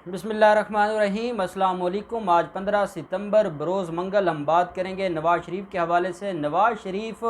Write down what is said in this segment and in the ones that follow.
बिस्मिल्लाहिर्रहमानिर्रहीम। अस्सलाम वालेकुम। आज 15 सितंबर बरोज़ मंगल हम बात करेंगे नवाज़ शरीफ के हवाले से। नवाज़ शरीफ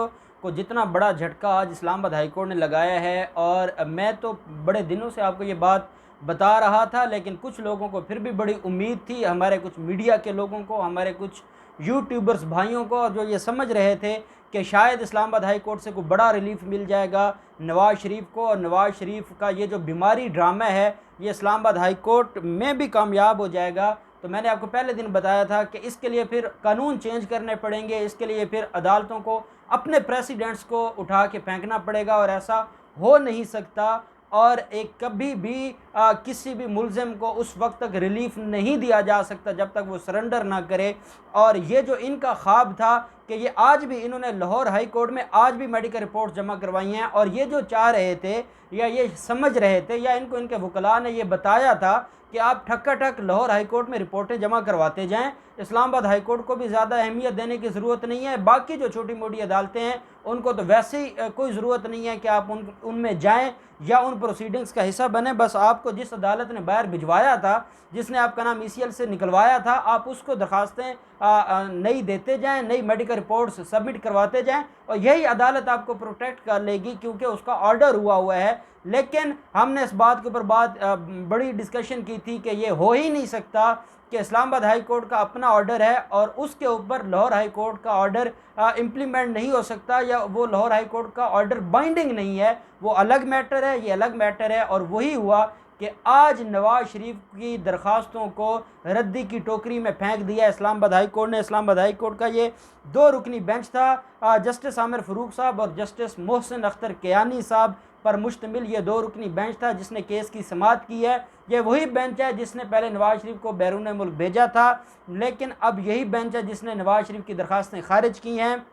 को जितना बड़ा झटका आज इस्लामाबाद हाई कोर्ट ने लगाया है, और मैं तो बड़े दिनों से आपको ये बात बता रहा था, लेकिन कुछ लोगों को फिर भी बड़ी उम्मीद थी, हमारे कुछ मीडिया के लोगों को, हमारे कुछ यूट्यूबर्स भाइयों को, जो ये समझ रहे थे कि शायद इस्लामाबाद हाई कोर्ट से कोई बड़ा रिलीफ मिल जाएगा नवाज़ शरीफ को, और नवाज़ शरीफ का ये जो बीमारी ड्रामा है ये इस्लामाबाद हाई कोर्ट में भी कामयाब हो जाएगा। तो मैंने आपको पहले दिन बताया था कि इसके लिए फिर कानून चेंज करने पड़ेंगे, इसके लिए फिर अदालतों को अपने प्रेसिडेंट्स को उठा के फेंकना पड़ेगा, और ऐसा हो नहीं सकता। और एक कभी भी किसी भी मुलजिम को उस वक्त तक रिलीफ नहीं दिया जा सकता जब तक वो सरेंडर ना करे। और ये जो इनका ख्वाब था कि ये आज भी इन्होंने लाहौर हाई कोर्ट में आज भी मेडिकल रिपोर्ट जमा करवाई हैं, और ये जो चाह रहे थे या ये समझ रहे थे या इनको इनके वकला ने ये बताया था कि आप ठक लाहौर हाई कोर्ट में रिपोर्टें जमा करवाते जाएं, इस्लामाबाद हाई कोर्ट को भी ज़्यादा अहमियत देने की ज़रूरत नहीं है। बाकी जो छोटी मोटी अदालतें हैं उनको तो वैसे ही कोई ज़रूरत नहीं है कि आप उनमें जाएं या उन प्रोसीडिंग्स का हिस्सा बने। बस आपको जिस अदालत ने बाहर भिजवाया था, जिसने आपका नाम ECL से निकलवाया था, आप उसको दरखास्तें नई देते जाएं, नई मेडिकल रिपोर्ट्स सबमिट करवाते जाएं, और यही अदालत आपको प्रोटेक्ट कर लेगी क्योंकि उसका ऑर्डर हुआ है। लेकिन हमने इस बात के ऊपर बड़ी डिस्कशन की थी कि ये हो ही नहीं सकता कि इस्लामाबाद हाई कोर्ट का अपना ऑर्डर है और उसके ऊपर लाहौर हाई कोर्ट का ऑर्डर इम्प्लीमेंट नहीं हो सकता, या वो लाहौर हाई कोर्ट का ऑर्डर बाइंडिंग नहीं है। वो अलग मैटर है, ये अलग मैटर है। और वही हुआ कि आज नवाज़ शरीफ की दरख्वास्तों को रद्दी की टोकरी में फेंक दिया इस्लामाबाद हाई कोर्ट ने। इस्लामाबाद हाई कोर्ट का ये 2 रुकनी बेंच था, जस्टिस आमिर फ़ारूक साहब और जस्टिस मोहसिन अख्तर कियानी साहब पर मुश्तमिल ये 2 रुकनी बेंच था जिसने केस की समाअत की है। ये वही बेंच है जिसने पहले नवाज़ शरीफ को बैरून मुल्क भेजा था, लेकिन अब यही बेंच है जिसने नवाज़ शरीफ की दरख्वास्तें खारिज की हैं।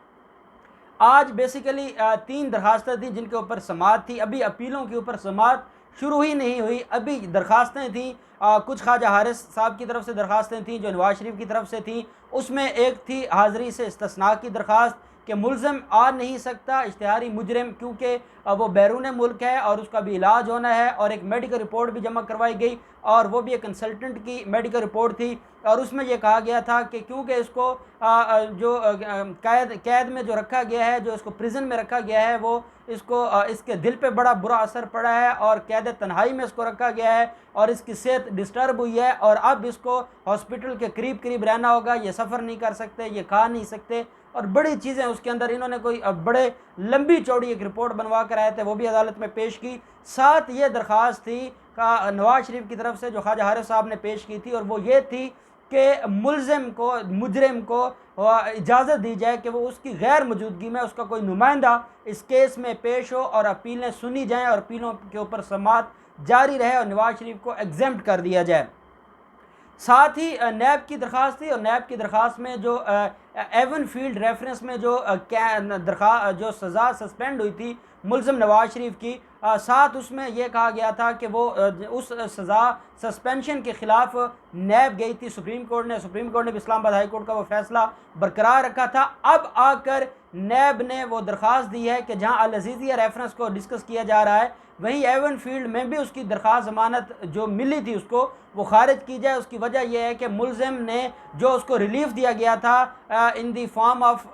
आज बेसिकली 3 दरखास्तें थी जिनके ऊपर समाअत थी, अभी अपीलों के ऊपर समाअत शुरू ही नहीं हुई। अभी दरखास्तें थी, कुछ ख्वाजा हारिस साहब की तरफ से दरखास्तें थी जो नवाज़ शरीफ की तरफ से थी। उसमें एक थी हाज़री से इस्तिस्ना की दरख्वास्त कि मुल्ज़िम आ नहीं सकता इश्तिहारी मुजरिम, क्योंकि वो बैरून मुल्क है और उसका भी इलाज होना है, और एक मेडिकल रिपोर्ट भी जमा करवाई गई, और वो भी एक कंसल्टेंट की मेडिकल रिपोर्ट थी। और उसमें ये कहा गया था कि क्योंकि इसको जो कैद में जो रखा गया है, जो इसको प्रिजन में रखा गया है, वो इसके दिल पे बड़ा बुरा असर पड़ा है, और कैद तन्हाई में इसको रखा गया है, और इसकी सेहत डिस्टर्ब हुई है, और अब इसको हॉस्पिटल के करीब करीब रहना होगा, ये सफ़र नहीं कर सकते, ये खा नहीं सकते, और बड़ी चीज़ें उसके अंदर इन्होंने कोई बड़े लंबी चौड़ी एक रिपोर्ट बनवा कर आए थे, वो भी अदालत में पेश की। साथ ये दरख्वास्त थी का नवाज़ शरीफ की तरफ से जो ख्वाजा हारिस साहब ने पेश की थी, और वो ये थी कि मुलजिम को, मुजरिम को इजाज़त दी जाए कि वो उसकी गैर मौजूदगी में उसका कोई नुमाइंदा इस केस में पेश हो, और अपीलें सुनी जाएँ, और अपीलों के ऊपर समाअत जारी रहे, और नवाज़ शरीफ को एग्जेम्प्ट कर दिया जाए। साथ ही नैब की दरख्वास्त थी, और नैब की दरख्वास्त में जो एवन फील्ड रेफरेंस में जो सज़ा सस्पेंड हुई थी मुल्ज़िम नवाज़ शरीफ की, साथ उसमें यह कहा गया था कि वो उस सज़ा सस्पेंशन के ख़िलाफ़ नैब गई थी सुप्रीम कोर्ट ने भी इस्लामाबाद हाई कोर्ट का वो फ़ैसला बरकरार रखा था। अब आकर नैब ने वो दरख्वास्त दी है कि जहाँ अल अज़ीज़िया रेफरेंस को डिस्कस किया जा रहा है, वहीं एवन फील्ड में भी उसकी दरख्वास्त ज़मानत जो मिली थी उसको वो खारिज की जाए। उसकी वजह यह है कि मुल्ज़िम ने जो उसको रिलीफ दिया गया था in the form of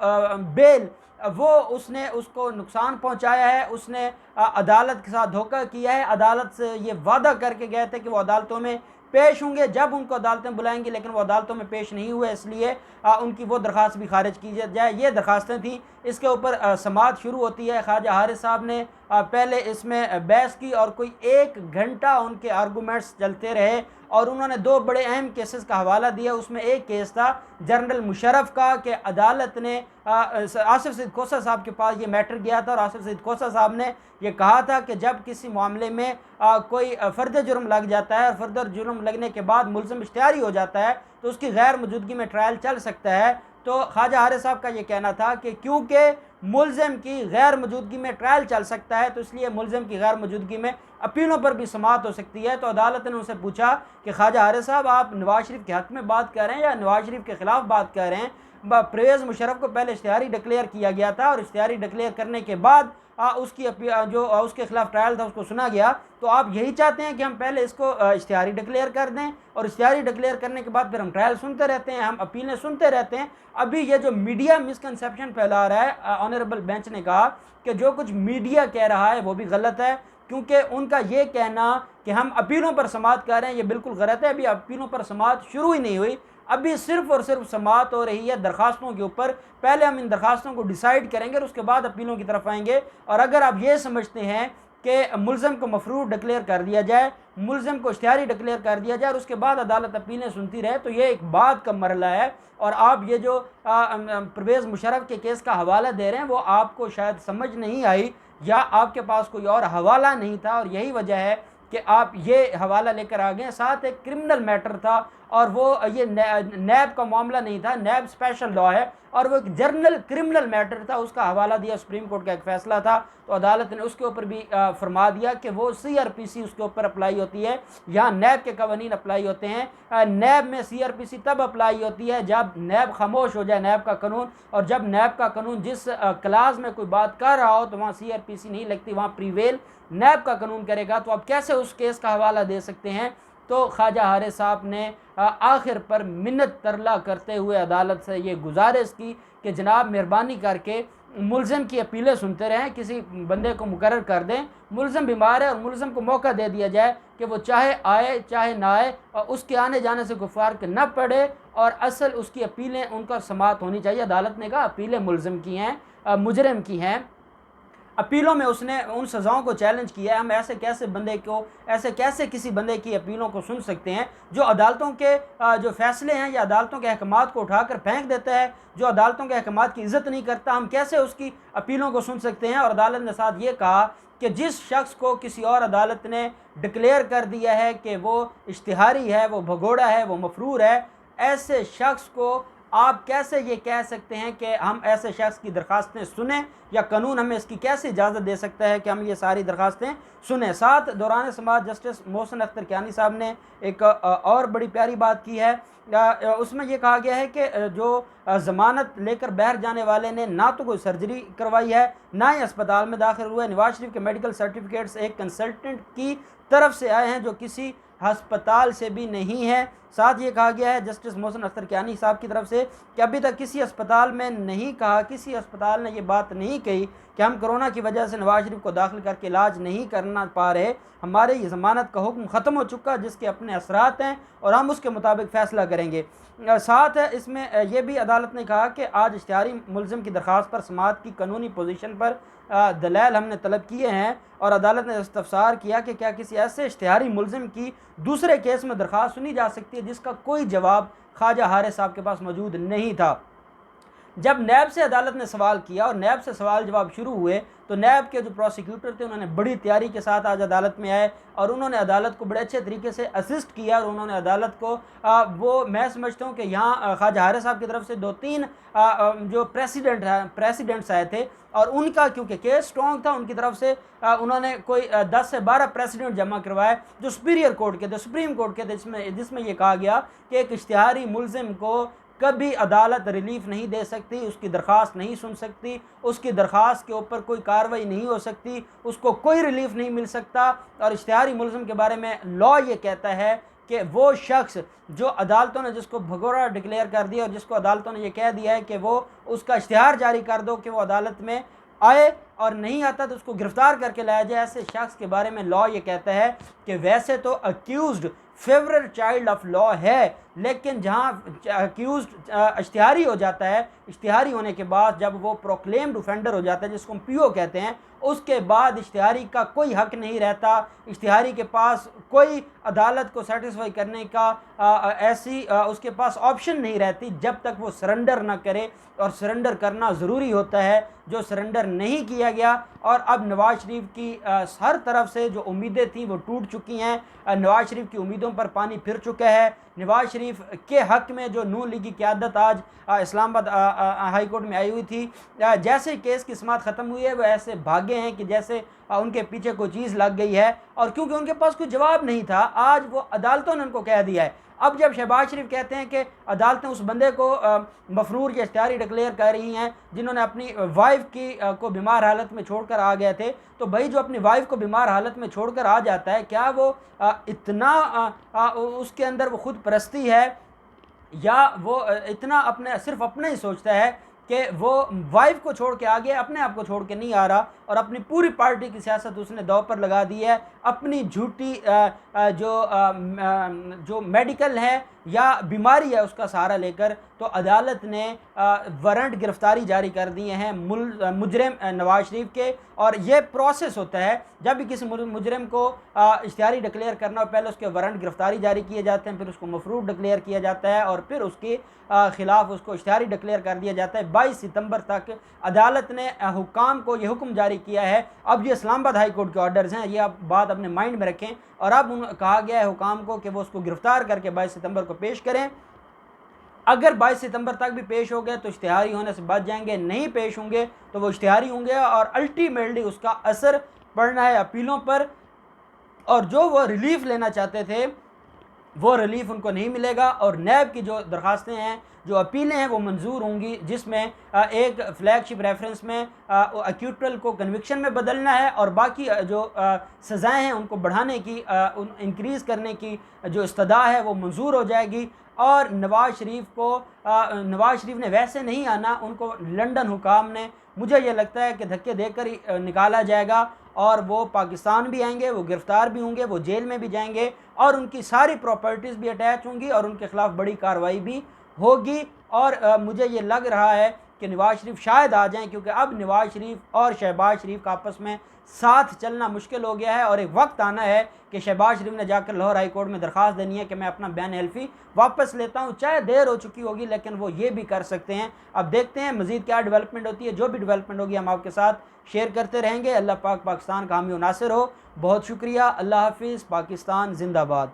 bail, वो उसने उसको नुकसान पहुंचाया है, उसने अदालत के साथ धोखा किया है। अदालत से ये वादा करके गए थे कि वो अदालतों में पेश होंगे जब उनको अदालतें बुलाएंगी, लेकिन वो अदालतों में पेश नहीं हुए, इसलिए उनकी वो दरख्वास्त भी खारिज की जाए। ये दरख्वास्तें थी, इसके ऊपर समाअत शुरू होती है। ख्वाजा हारिस साहब ने पहले इसमें बहस की, और कोई 1 घंटा उनके आर्गूमेंट्स चलते रहे, और उन्होंने 2 बड़े अहम केसेस का हवाला दिया। उसमें एक केस था जनरल मुशर्रफ का कि अदालत ने आसिफ सईद खोसा साहब के पास ये मैटर गया था, और आसिफ सईद खोसा साहब ने ये कहा था कि जब किसी मामले में कोई फ़र्द जुर्म लग जाता है, और फ़र्द जुर्म लगने के बाद मुल्ज़िम इश्तिहारी हो जाता है, तो उसकी गैर मौजूदगी में ट्रायल चल सकता है। तो ख्वाजा हारिस साहब का ये कहना था कि क्योंकि मुल्ज़िम की गैर मौजूदगी में ट्रायल चल सकता है, तो इसलिए मुल्ज़िम की गैर मौजूदगी में अपीलों पर भी समाअत हो सकती है। तो अदालत ने उनसे पूछा कि ख्वाजा हारिस साहब, आप नवाज़ शरीफ के हक़ में बात कर रहे हैं या नवाज़ शरीफ के ख़िलाफ़ बात कर रहे हैं? परवेज़ मुशर्रफ को पहले इश्तिहारी डिक्लेयर किया गया था, और इश्तिहारी डिक्लेयर करने के बाद उसकी जो उसके खिलाफ ट्रायल था उसको सुना गया, तो आप यही चाहते हैं कि हम पहले इसको इश्तिहारी डिक्लेयर कर दें और इश्तिहारी डिक्लेयर करने के बाद फिर हम ट्रायल सुनते रहते हैं, हम अपीलें सुनते रहते हैं। अभी ये जो मीडिया मिसकंसेप्शन फैला रहा है, ऑनरेबल बेंच ने कहा कि जो कुछ मीडिया कह रहा है वो भी गलत है, क्योंकि उनका ये कहना कि हम अपीलों पर समाअत कर रहे हैं ये बिल्कुल गलत है। अभी अपीलों पर समाअत शुरू ही नहीं हुई, अभी सिर्फ और सिर्फ समाअत हो रही है दरखास्तों के ऊपर। पहले हम इन दरखास्तों को डिसाइड करेंगे और उसके बाद अपीलों की तरफ आएंगे। और अगर आप ये समझते हैं कि मुलज़म को मफरूर डिक्लेयर कर दिया जाए, मुलज़म को इश्तिहारी डिक्लेयर कर दिया जाए और उसके बाद अदालत अपीलें सुनती रहे, तो ये एक बाद का मरला है। और आप ये जो परवेज़ मुशर्रफ के केस का हवाला दे रहे हैं वो आपको शायद समझ नहीं आई, या आपके पास कोई और हवाला नहीं था, और यही वजह है कि आप ये हवाला लेकर आ गए। साथ एक क्रिमिनल मैटर था और वो ये नैब का मामला नहीं था, नैब स्पेशल लॉ है, और वो एक जर्नल क्रिमिनल मैटर था, उसका हवाला दिया, सुप्रीम कोर्ट का एक फ़ैसला था, तो अदालत ने उसके ऊपर भी फरमा दिया कि वो CRPC उसके ऊपर अप्लाई होती है, यहाँ नैब के कवानीन अप्लाई होते हैं। नैब में CRPC तब अप्लाई होती है जब नैब खामोश हो जाए, नैब का कानून, और जब नैब का कानून जिस क्लास में कोई बात कर रहा हो तो वहाँ CRPC नहीं लगती, वहाँ प्रीवेल नैब का कानून करेगा। तो आप कैसे उस केस का हवाला दे सकते हैं? तो ख्वाजा हारिस साहब ने आखिर पर मिन्नत तरला करते हुए अदालत से ये गुजारिश की कि जनाब मेहरबानी करके मुलज़म की अपीलें सुनते रहें, किसी बंदे को मुकर्रर कर दें, मुलज़म बीमार है और मुलज़म को मौका दे दिया जाए कि वो चाहे आए चाहे ना आए, और उसके आने जाने से कुफ़ार के न पड़े, और असल उसकी अपीलें उनका समाअत होनी चाहिए। अदालत ने कहा अपीलें मुलज़म की हैं, मुजरिम की हैं, अपीलों में उसने उन सज़ाओं को चैलेंज किया है। हम ऐसे कैसे किसी बंदे की अपीलों को सुन सकते हैं जो अदालतों के जो फैसले हैं या अदालतों के अहकामात को उठाकर फेंक देता है, जो अदालतों के अहकामात की इज़्ज़त नहीं करता, हम कैसे उसकी अपीलों को सुन सकते हैं? और अदालत ने साथ ये कहा कि जिस शख्स को किसी और अदालत ने डिक्लेयर कर दिया है कि वो इश्तिहारी है, वो भगोड़ा है, वो मफरूर है, ऐसे शख्स को आप कैसे ये कह सकते हैं कि हम ऐसे शख्स की दरखास्तें सुने, या कानून हमें इसकी कैसे इजाज़त दे सकता है कि हम ये सारी दरखास्तें सुने? साथ दौरान समाअत जस्टिस मोहसिन अख्तर कियानी साहब ने एक और बड़ी प्यारी बात की है। उसमें यह कहा गया है कि जो ज़मानत लेकर बाहर जाने वाले ने ना तो कोई सर्जरी करवाई है, ना ही अस्पताल में दाखिल हुए। नवाज शरीफ के मेडिकल सर्टिफिकेट्स एक कंसल्टेंट की तरफ से आए हैं जो किसी अस्पताल से भी नहीं है। साथ ये कहा गया है जस्टिस मोहसिन अख्तर कियानी साहब की तरफ से कि अभी तक किसी अस्पताल में नहीं कहा, किसी अस्पताल ने ये बात नहीं कही कि हम कोरोना की वजह से नवाज शरीफ को दाखिल करके इलाज नहीं करना पा रहे, हमारे ये ज़मानत का हुक्म ख़त्म हो चुका, जिसके अपने असरात हैं और हम उसके मुताबिक फ़ैसला करेंगे। साथ है इसमें यह भी अदालत ने कहा कि आज इश्तिहारी मुलज़िम की दरख्वास्त पर समाअत की कानूनी पोजीशन पर दलाइल हमने तलब किए हैं, और अदालत ने इस्तफसार किया कि क्या किसी ऐसे इश्तिहारी मुलज़िम की दूसरे केस में दरख्वास्त सुनी जा सकती है जिसका कोई जवाब ख्वाजा हारिस साहब के पास मौजूद नहीं था। जब नैब से अदालत ने सवाल किया और नैब से सवाल जवाब शुरू हुए, तो नैब के जो प्रोसिक्यूटर थे उन्होंने बड़ी तैयारी के साथ आज अदालत में आए और उन्होंने अदालत को बड़े अच्छे तरीके से असिस्ट किया, और उन्होंने अदालत को वो मैं समझता हूँ कि यहाँ ख्वाजा हारिस साहब की तरफ से 2-3 जो प्रेसिडेंट्स आए थे, और उनका क्योंकि केस स्ट्रॉन्ग था उनकी तरफ से उन्होंने कोई 10 से 12 प्रेसिडेंट जमा करवाए जो सुपीरियर कोर्ट के थे, सुप्रीम कोर्ट के थे, जिसमें ये कहा गया कि एक इश्तिहारी मुलज़िम को कभी अदालत रिलीफ नहीं दे सकती, उसकी दरख्वास्त नहीं सुन सकती, उसकी दरख्वास्त के ऊपर कोई कार्रवाई नहीं हो सकती, उसको कोई रिलीफ नहीं मिल सकता। और इश्तिहारी मुलज़िम के बारे में लॉ ये कहता है कि वो शख्स जो अदालतों ने जिसको भगोड़ा डिक्लेयर कर दिया और जिसको अदालतों ने ये कह दिया है कि वो उसका इश्तिहार जारी कर दो कि वो अदालत में आए, और नहीं आता तो उसको गिरफ़्तार करके लाया जाए, ऐसे शख्स के बारे में लॉ ये कहता है कि वैसे तो accused favourite child of law है, लेकिन जहाँ अक्यूज़्ड इश्तिहारी हो जाता है, इश्तिहारी होने के बाद जब वो प्रोक्लेम्ड ऑफेंडर हो जाता है जिसको हम PO कहते हैं, उसके बाद इश्तिहारी का कोई हक नहीं रहता, इश्तिहारी के पास कोई अदालत को सेटिस्फाई करने का ऐसी उसके पास ऑप्शन नहीं रहती जब तक वो सरेंडर ना करे, और सरेंडर करना ज़रूरी होता है, जो सरेंडर नहीं किया गया। और अब नवाज शरीफ की हर तरफ से जो उम्मीदें थी वो टूट चुकी हैं, नवाज शरीफ की उम्मीदों पर पानी फिर चुका है। नवाज शरीफ के हक़ में जो नून लीग की क़यादत आज इस्लामाबाद हाई कोर्ट में आई हुई थी, जैसे केस की समाअत ख़त्म हुई है वो ऐसे भागे हैं कि जैसे उनके पीछे कोई चीज़ लग गई है, और क्योंकि उनके पास कोई जवाब नहीं था, आज वो अदालतों ने उनको कह दिया है। अब जब शहबाज शरीफ कहते हैं कि अदालतें उस बंदे को मफरूर या इख्तियारी डिक्लेयर कर रही हैं जिन्होंने अपनी वाइफ की को बीमार हालत में छोड़कर आ गए थे, तो भाई जो अपनी वाइफ को बीमार हालत में छोड़कर आ जाता है, क्या वो इतना उसके अंदर वो खुद परस्ती है, या वो इतना अपने सिर्फ अपना ही सोचता है कि वो वाइफ को छोड़ के आ गया, अपने आप को छोड़ के नहीं आ रहा, और अपनी पूरी पार्टी की सियासत उसने दांव पर लगा दी है अपनी झूठी जो मेडिकल है या बीमारी है उसका सहारा लेकर। तो अदालत ने वारंट गिरफ्तारी जारी कर दिए हैं मुजरिम नवाज शरीफ के, और ये प्रोसेस होता है जब भी किसी मुजरिम को इश्तिहारी डिक्लेयर करना हो, पहले उसके वारंट गिरफ्तारी जारी किए जाते हैं, फिर उसको मफरूर डिक्लेयर किया जाता है, और फिर उसके ख़िलाफ़ उसको इश्तिहारी डिक्लेयर कर दिया जाता है। 22 सितंबर तक अदालत ने हुकाम को ये हुक्म जारी किया है। अब ये इस्लामाबाद हाई कोर्ट के ऑर्डर्स हैं, ये आप बात अपने माइंड में रखें, और अब कहा गया है हुकाम को कि वो उसको गिरफ़्तार करके 22 सितंबर को पेश करें। अगर 22 सितंबर तक भी पेश हो गए तो इश्तिहारी होने से बच जाएंगे, नहीं पेश होंगे तो वो इश्तिहारी होंगे, और अल्टीमेटली उसका असर पड़ना है अपीलों पर, और जो वो रिलीफ लेना चाहते थे वो रिलीफ उनको नहीं मिलेगा, और नैब की जो दरख्वास्तें हैं, जो अपीलें हैं, वो मंजूर होंगी, जिसमें एक फ्लैगशिप रेफरेंस में एक्यूटल को कन्विक्शन में बदलना है, और बाकी जो सज़ाएँ हैं उनको बढ़ाने की, इंक्रीज़ करने की जो इस्तदा है वो मंजूर हो जाएगी। और नवाज़ शरीफ ने वैसे नहीं आना, उनको लंदन हुकाम ने, मुझे ये लगता है कि धक्के देकर ही निकाला जाएगा, और वो पाकिस्तान भी आएंगे, वो गिरफ़्तार भी होंगे, वो जेल में भी जाएंगे, और उनकी सारी प्रॉपर्टीज़ भी अटैच होंगी, और उनके ख़िलाफ़ बड़ी कार्रवाई भी होगी। और मुझे ये लग रहा है कि नवाज़ शरीफ शायद आ जाएं, क्योंकि अब नवाज़ शरीफ और शहबाज शरीफ का आपस में साथ चलना मुश्किल हो गया है, और एक वक्त आना है कि शहबाज शरीफ ने जाकर लाहौर हाई कोर्ट में दरख्वास्त देनी है कि मैं अपना बयान हल्फी वापस लेता हूँ, चाहे देर हो चुकी होगी, लेकिन वो ये भी कर सकते हैं। अब देखते हैं मज़ीद क्या डेवलपमेंट होती है, जो भी डेवलपमेंट होगी हम आपके साथ शेयर करते रहेंगे। अल्लाह पाक पाकिस्तान का हामी नासिर हो। बहुत शुक्रिया। अल्लाह हाफिज़। पाकिस्तान जिंदाबाद।